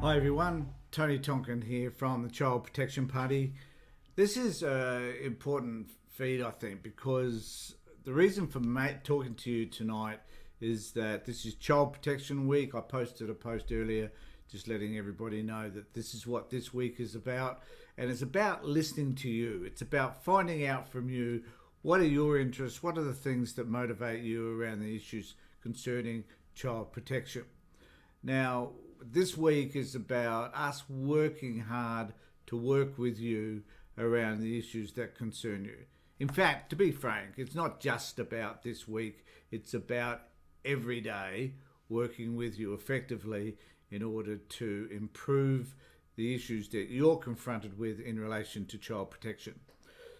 Hi everyone, Tony Tonkin here from the Child Protection Party. This is an important feed, I think, because the reason for talking to you tonight is that this is Child Protection Week. I posted a post earlier just letting everybody know that this is what this week is about, and it's about listening to you. It's about finding out from you what are your interests, what are the things that motivate you around the issues concerning child protection. Now, this week is about us working hard to work with you around the issues that concern you. In fact, to be frank, it's not just about this week, it's about every day working with you effectively in order to improve the issues that you're confronted with in relation to child protection.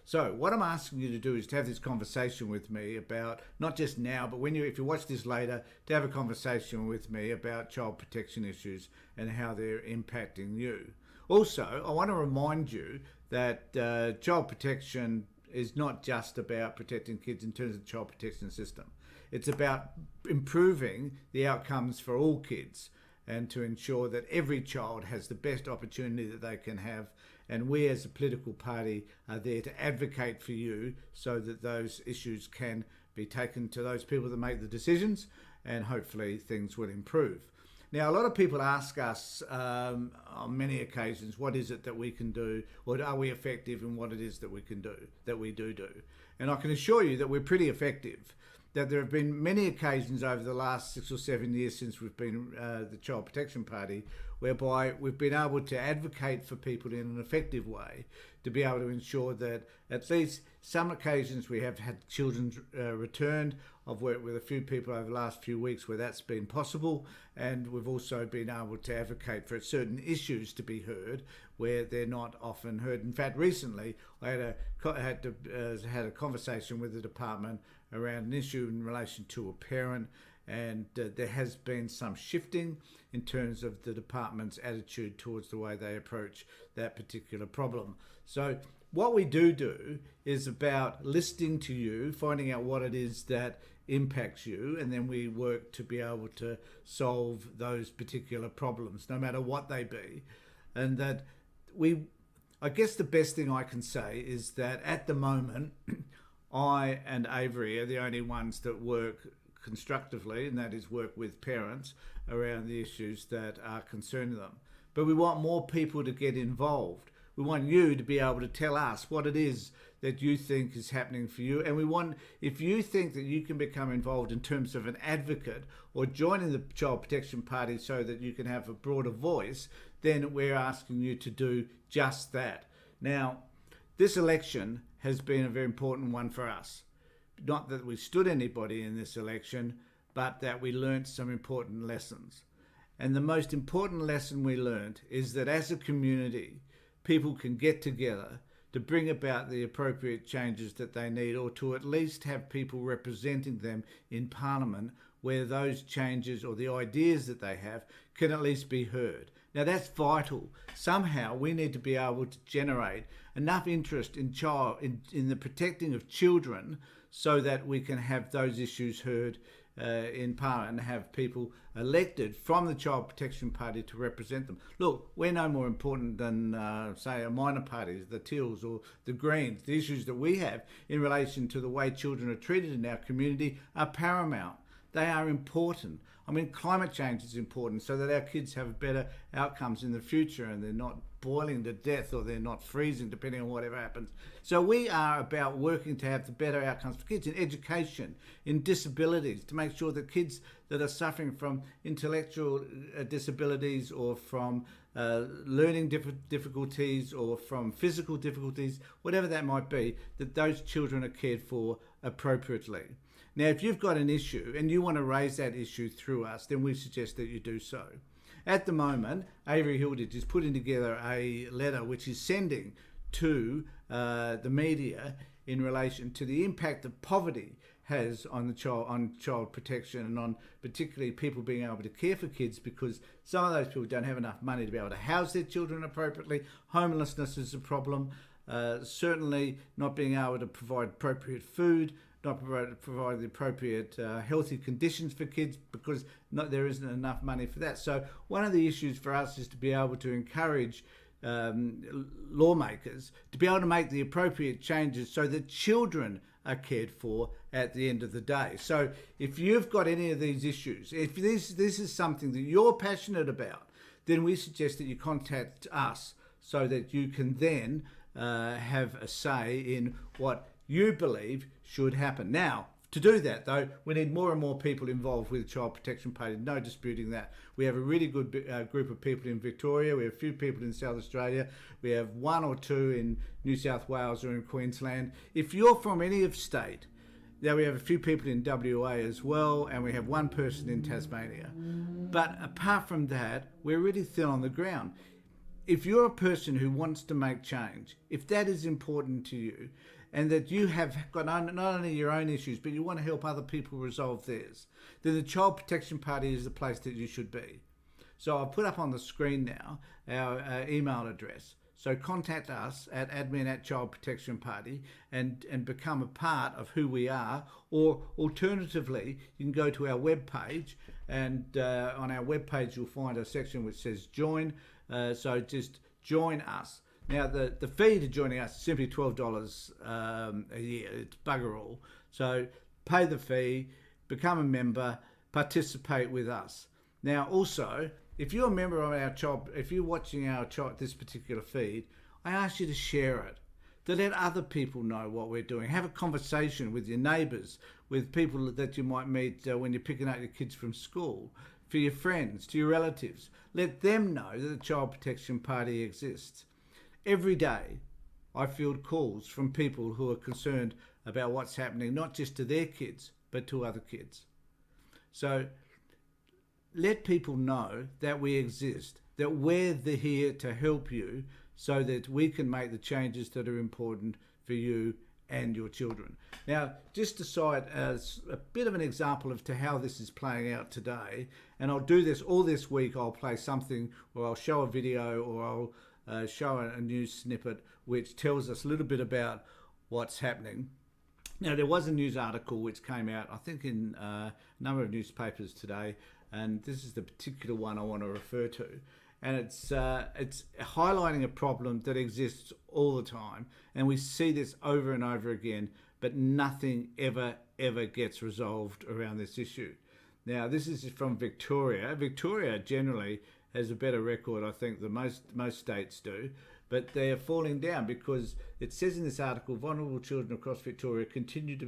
So what I'm asking you to do is to have this conversation with me about, not just now, but if you watch this later, to have a conversation with me about child protection issues and how they're impacting you. Also, I want to remind you that child protection is not just about protecting kids in terms of the child protection system. It's about improving the outcomes for all kids and to ensure that every child has the best opportunity that they can have. And we as a political party are there to advocate for you so that those issues can be taken to those people that make the decisions, and hopefully things will improve. Now, a lot of people ask us on many occasions, what is it that we can do, or are we effective in what it is that we can do, that we do. And I can assure you that we're pretty effective. That there have been many occasions over the last 6 or 7 years since we've been the Child Protection Party, whereby we've been able to advocate for people in an effective way to be able to ensure that at least some occasions we have had children returned. I've worked with a few people over the last few weeks where that's been possible, and we've also been able to advocate for certain issues to be heard where they're not often heard. In fact, recently I had a conversation with the department around an issue in relation to a parent, and there has been some shifting in terms of the department's attitude towards the way they approach that particular problem. So what we do is about listening to you, finding out what it is that impacts you, and then we work to be able to solve those particular problems, no matter what they be. And that I guess the best thing I can say is that at the moment, I and Avery are the only ones that work constructively, and that is work with parents around the issues that are concerning them. But we want more people to get involved. We want you to be able to tell us what it is that you think is happening for you. And we want, if you think that you can become involved in terms of an advocate or joining the Child Protection Party so that you can have a broader voice, then we're asking you to do just that. Now, this election has been a very important one for us. Not that we stood anybody in this election, but that we learnt some important lessons. And the most important lesson we learnt is that as a community, people can get together to bring about the appropriate changes that they need, or to at least have people representing them in Parliament where those changes or the ideas that they have can at least be heard. Now that's vital. Somehow we need to be able to generate enough interest in the protecting of children so that we can have those issues heard in Parliament and have people elected from the Child Protection Party to represent them. Look, we're no more important than, say, a minor parties, the Teals or the Greens. The issues that we have in relation to the way children are treated in our community are paramount. They are important. I mean, climate change is important so that our kids have better outcomes in the future and they're not boiling to death or they're not freezing, depending on whatever happens. So we are about working to have the better outcomes for kids in education, in disabilities, to make sure that kids that are suffering from intellectual disabilities or from learning difficulties or from physical difficulties, whatever that might be, that those children are cared for appropriately. Now, if you've got an issue and you want to raise that issue through us, then we suggest that you do so. At the moment, Avery Hilditch is putting together a letter which is sending to the media in relation to the impact that poverty has on child protection and on particularly people being able to care for kids, because some of those people don't have enough money to be able to house their children appropriately. Homelessness is a problem. Certainly not being able to provide appropriate food not provide the appropriate healthy conditions for kids because there isn't enough money for that. So one of the issues for us is to be able to encourage lawmakers to be able to make the appropriate changes so that children are cared for at the end of the day. So if you've got any of these issues, if this is something that you're passionate about, then we suggest that you contact us so that you can then have a say in what you believe should happen. Now, to do that, though, we need more and more people involved with Child Protection Party. No disputing that. We have a really good group of people in Victoria. We have a few people in South Australia. We have one or two in New South Wales or in Queensland. If you're from any of state, now we have a few people in WA as well, and we have one person in Tasmania. But apart from that, we're really thin on the ground. If you're a person who wants to make change, if that is important to you, and that you have got not only your own issues, but you want to help other people resolve theirs, then the Child Protection Party is the place that you should be. So I'll put up on the screen now our email address. So contact us at admin@Child Protection Party and become a part of who we are. Or alternatively, you can go to our webpage, and on our webpage you'll find a section which says join. So just join us. Now, the fee to joining us is simply $12 a year. It's bugger all. So pay the fee, become a member, participate with us. Now, also, if you're a member of our child, if you're watching this particular feed, I ask you to share it, to let other people know what we're doing. Have a conversation with your neighbours, with people that you might meet when you're picking up your kids from school, for your friends, to your relatives. Let them know that the Child Protection Party exists. Every day, I field calls from people who are concerned about what's happening, not just to their kids, but to other kids. So let people know that we exist, that we're here to help you so that we can make the changes that are important for you and your children. Now, just to cite as a bit of an example of to how this is playing out today, and I'll do this all this week, I'll play something, or I'll show a video, or I'll show a news snippet which tells us a little bit about what's happening. Now, there was a news article which came out, I think, in a number of newspapers today, and this is the particular one I want to refer to. And it's highlighting a problem that exists all the time, and we see this over and over again, but nothing ever gets resolved around this issue. Now, this is from Victoria. Victoria generally has a better record, I think, than most states do, but they are falling down because it says in this article, vulnerable children across Victoria continue to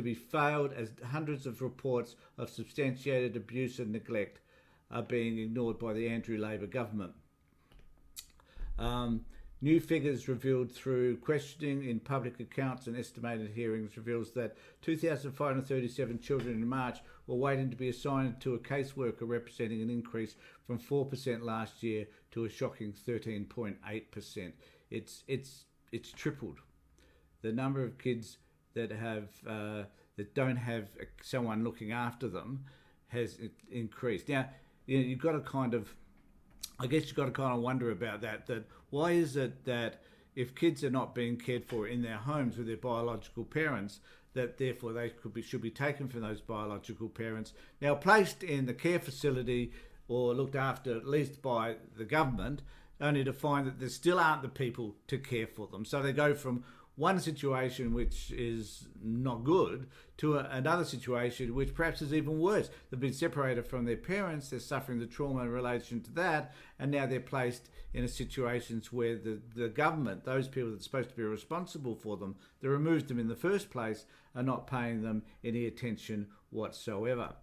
be failed as hundreds of reports of substantiated abuse and neglect are being ignored by the Andrew Labor government. New figures revealed through questioning in public accounts and estimated hearings reveals that 2,537 children in March were waiting to be assigned to a caseworker, representing an increase from 4% last year to a shocking 13.8%. It's tripled. The number of kids that don't have someone looking after them has increased. Now, you've got to kind of wonder about that why is it that if kids are not being cared for in their homes with their biological parents, that therefore they should be taken from those biological parents, now placed in the care facility or looked after at least by the government, only to find that there still aren't the people to care for them. So they go from one situation which is not good to another situation which perhaps is even worse. They've been separated from their parents, they're suffering the trauma in relation to that, and now they're placed in situations where the government, those people that are supposed to be responsible for them, that removed them in the first place, are not paying them any attention whatsoever.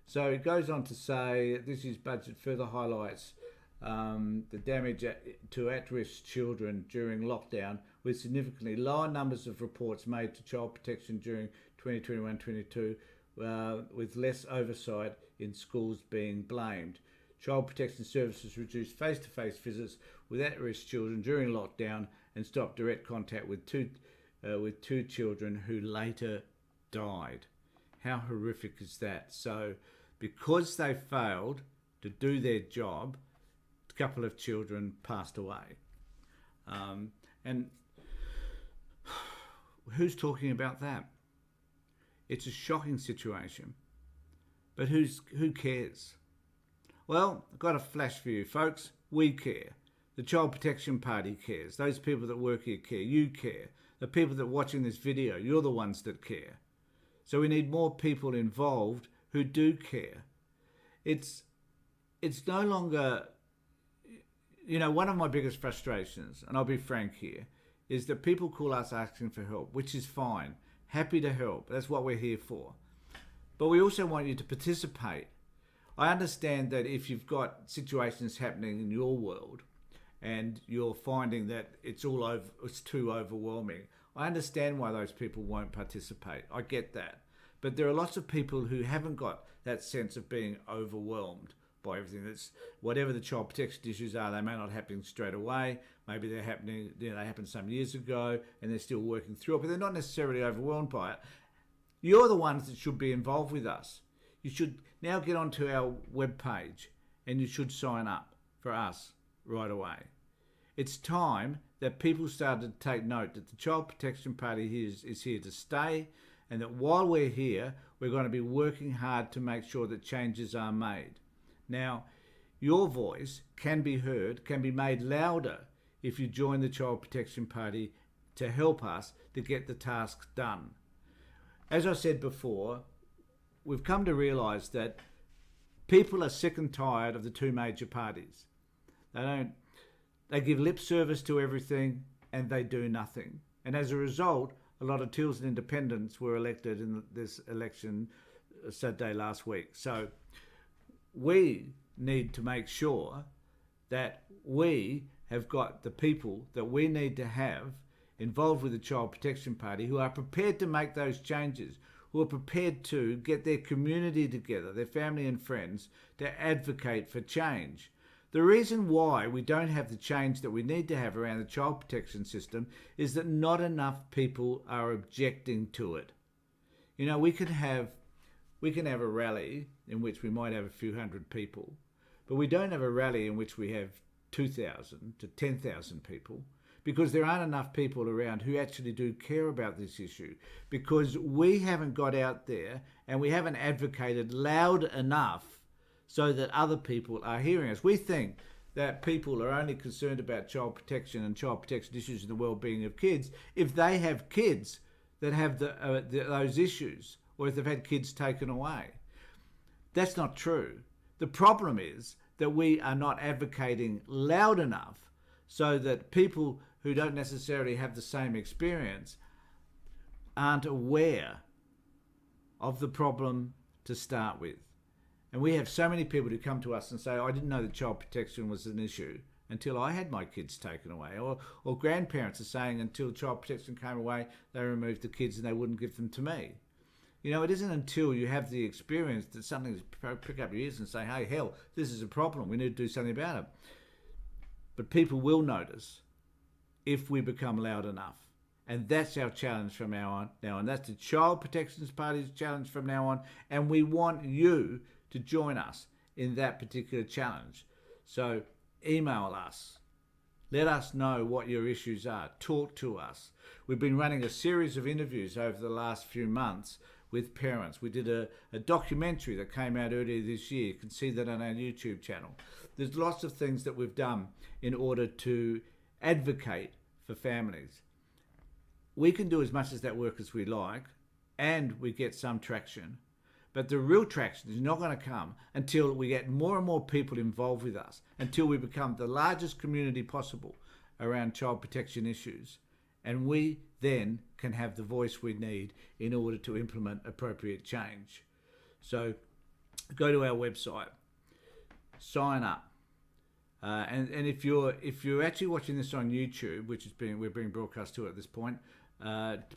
So it goes on to say, this year's budget further highlights the damage to at-risk children during lockdown, with significantly lower numbers of reports made to child protection during 2021-22, with less oversight in schools being blamed. Child Protection Services reduced face-to-face visits with at-risk children during lockdown and stopped direct contact with two children who later died. How horrific is that? So, because they failed to do their job, a couple of children passed away. And who's talking about that? It's a shocking situation. But who cares? Well, I've got a flash for you, folks. We care. The Child Protection Party cares. Those people that work here care. You care. The people that are watching this video, you're the ones that care. So we need more people involved who do care. It's no longer, one of my biggest frustrations, and I'll be frank here, is that people call us asking for help, which is fine. Happy to help. That's what we're here for. But we also want you to participate. I understand that if you've got situations happening in your world and you're finding that it's too overwhelming, I understand why those people won't participate. I get that. But there are lots of people who haven't got that sense of being overwhelmed by everything. That's whatever the child protection issues are, they may not happen straight away. Maybe they're happening, they happened some years ago and they're still working through it, but they're not necessarily overwhelmed by it. You're the ones that should be involved with us. You should now get onto our webpage and you should sign up for us right away. It's time that people started to take note that the Child Protection Party is here to stay, and that while we're here, we're going to be working hard to make sure that changes are made. Now, your voice can be heard, can be made louder if you join the Child Protection Party to help us to get the tasks done. As I said before, we've come to realise that people are sick and tired of the two major parties. They give lip service to everything and they do nothing. And as a result, a lot of Tills and independents were elected in this election Saturday last week. So we need to make sure that we have got the people that we need to have involved with the Child Protection Party who are prepared to make those changes, who are prepared to get their community together, their family and friends, to advocate for change. The reason why we don't have the change that we need to have around the child protection system is that not enough people are objecting to it. We can have a rally in which we might have a few hundred people, but we don't have a rally in which we have 2,000 to 10,000 people, because there aren't enough people around who actually do care about this issue, because we haven't got out there and we haven't advocated loud enough so that other people are hearing us. We think that people are only concerned about child protection and child protection issues and the well-being of kids if they have kids that have those issues, or if they've had kids taken away. That's not true. The problem is that we are not advocating loud enough so that people who don't necessarily have the same experience aren't aware of the problem to start with. And we have so many people who come to us and say, I didn't know that child protection was an issue until I had my kids taken away. Or grandparents are saying until child protection came away, they removed the kids and they wouldn't give them to me. It isn't until you have the experience that something pick up your ears and say, hey, hell, this is a problem. We need to do something about it. But people will notice if we become loud enough. And that's our challenge from now on. And that's the Child Protection Party's challenge from now on. And we want you to join us in that particular challenge. So email us. Let us know what your issues are. Talk to us. We've been running a series of interviews over the last few months with parents. We did a documentary that came out earlier this year. You can see that on our YouTube channel. There's lots of things that we've done in order to advocate for families. We can do as much as that work as we like, and we get some traction. But the real traction is not going to come until we get more and more people involved with us, until we become the largest community possible around child protection issues. And we then can have the voice we need in order to implement appropriate change. So go to our website, sign up. And if you're actually watching this on YouTube, which we're being broadcast to at this point,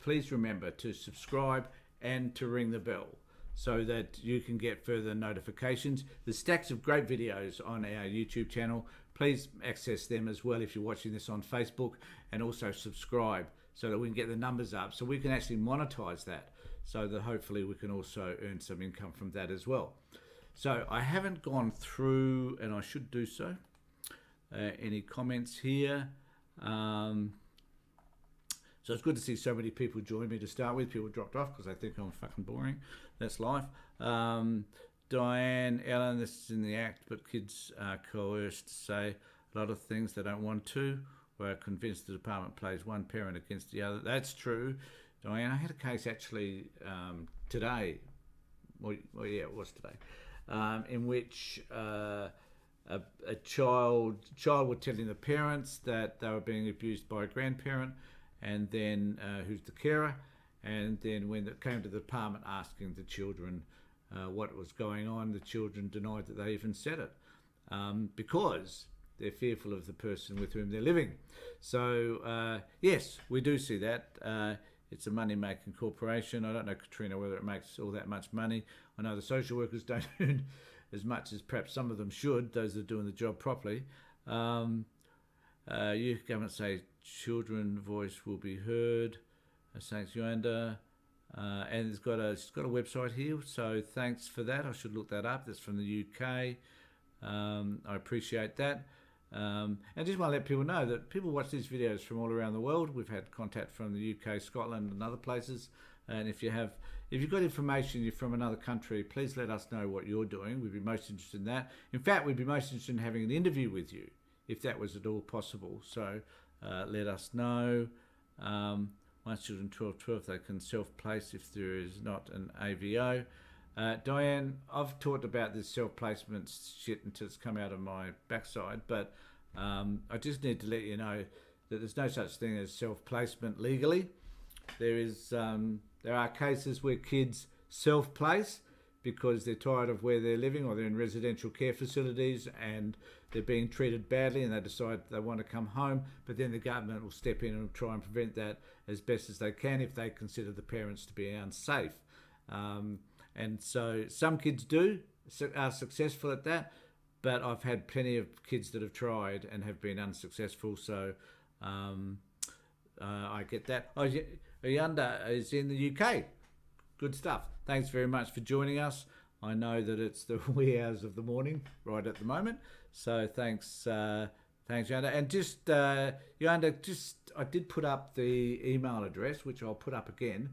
please remember to subscribe and to ring the bell so that you can get further notifications. There's stacks of great videos on our YouTube channel. Please access them as well if you're watching this on Facebook, and also subscribe so that we can get the numbers up, so we can actually monetize that, so that hopefully we can also earn some income from that as well. So I haven't gone through, and I should do so, any comments here. So it's good to see so many people join me to start with. People dropped off because they think I'm fucking boring. That's life. Diane, Ellen, this is in the act, but kids are coerced to say a lot of things they don't want to. We're convinced the department plays one parent against the other. That's true. Diane, I had a case actually today. Well, yeah, it was today. In which a child were telling the parents that they were being abused by a grandparent, and then who's the carer, and then when it came to the department asking the children what was going on, the children denied that they even said it, because they're fearful of the person with whom they're living. So yes, we do see that. It's a money-making corporation. I don't know, Katrina, whether it makes all that much money. I know the social workers don't earn as much as perhaps some of them should, those that are doing the job properly. You government say children voice will be heard. Thanks, Yolanda. And it's got a website here, so thanks for that. I should look that up. That's from the UK. I appreciate that. And just want to let people know that people watch these videos from all around the world. We've had contact from the UK, Scotland, and other places. And if you've got information, you're from another country, please let us know what you're doing. We'd be most interested in that. In fact, we'd be most interested in having an interview with you, if that was at all possible. So let us know. Once children 12, they can self-place if there is not an AVO. Diane, I've talked about this self-placement shit until it's come out of my backside, but I just need to let you know that there's no such thing as self-placement legally. There are cases where kids self-place because they're tired of where they're living, or they're in residential care facilities and they're being treated badly and they decide they want to come home, but then the government will step in and try and prevent that as best as they can if they consider the parents to be unsafe. And so some kids are successful at that, but I've had plenty of kids that have tried and have been unsuccessful, so I get that. Yanda is in the UK. Good stuff. Thanks very much for joining us. I know that it's the wee hours of the morning right at the moment, so thanks Yanda. And just Yanda, I did put up the email address, which I'll put up again.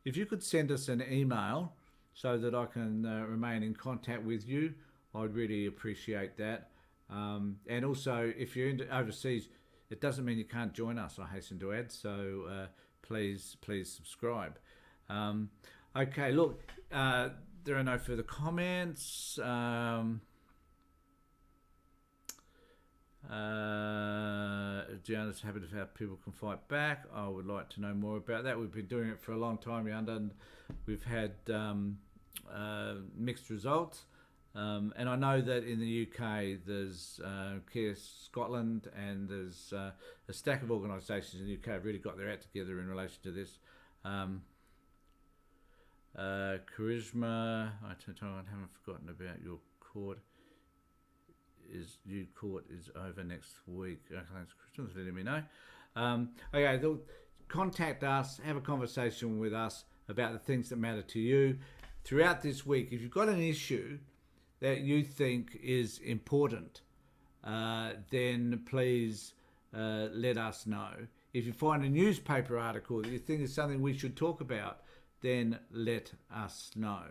If you could send us an email so that I can remain in contact with you, I'd really appreciate that. And also, if you're overseas, it doesn't mean you can't join us, I hasten to add, so please subscribe. Okay, look, there are no further comments. Gianna's happy to have people can fight back. I would like to know more about that. We've been doing it for a long time, and we've had mixed results. And I know that in the UK there's Care Scotland, and there's a stack of organisations in the UK have really got their act together in relation to this. Charisma, I haven't forgotten about your court. Court is over next week. Thanks, Christian, for letting me know. Okay, they'll contact us, have a conversation with us about the things that matter to you throughout this week. If you've got an issue that you think is important, then please let us know. If you find a newspaper article that you think is something we should talk about, then let us know.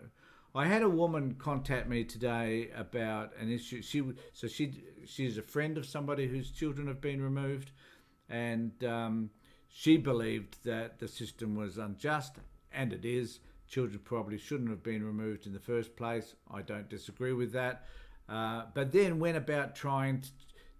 I had a woman contact me today about an issue. She's a friend of somebody whose children have been removed, and she believed that the system was unjust, and it is. Children probably shouldn't have been removed in the first place. I don't disagree with that. But then went about trying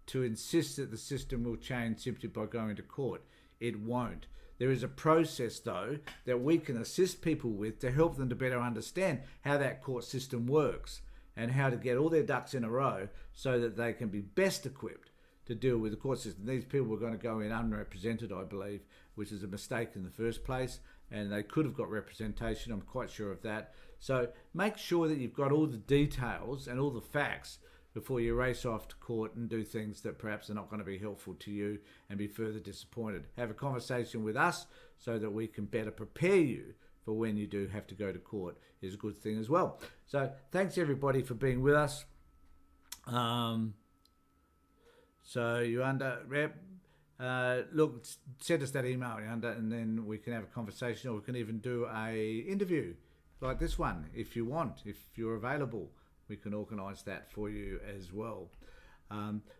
to insist that the system will change simply by going to court. It won't. There is a process, though, that we can assist people with to help them to better understand how that court system works and how to get all their ducks in a row so that they can be best equipped to deal with the court system. These people were going to go in unrepresented, I believe, which is a mistake in the first place, and they could have got representation. I'm quite sure of that. So make sure that you've got all the details and all the facts before you race off to court and do things that perhaps are not going to be helpful to you and be further disappointed. Have a conversation with us so that we can better prepare you for when you do have to go to court is a good thing as well. So thanks everybody for being with us. So you look, send us that email, and then we can have a conversation, or we can even do a interview like this one if you want. If you're available, we can organise that for you as well.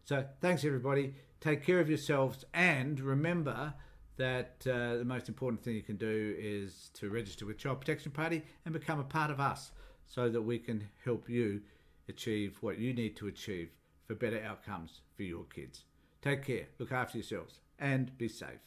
So thanks everybody. Take care of yourselves, and remember that the most important thing you can do is to register with Child Protection Party and become a part of us, so that we can help you achieve what you need to achieve for better outcomes for your kids. Take care, look after yourselves, and be safe.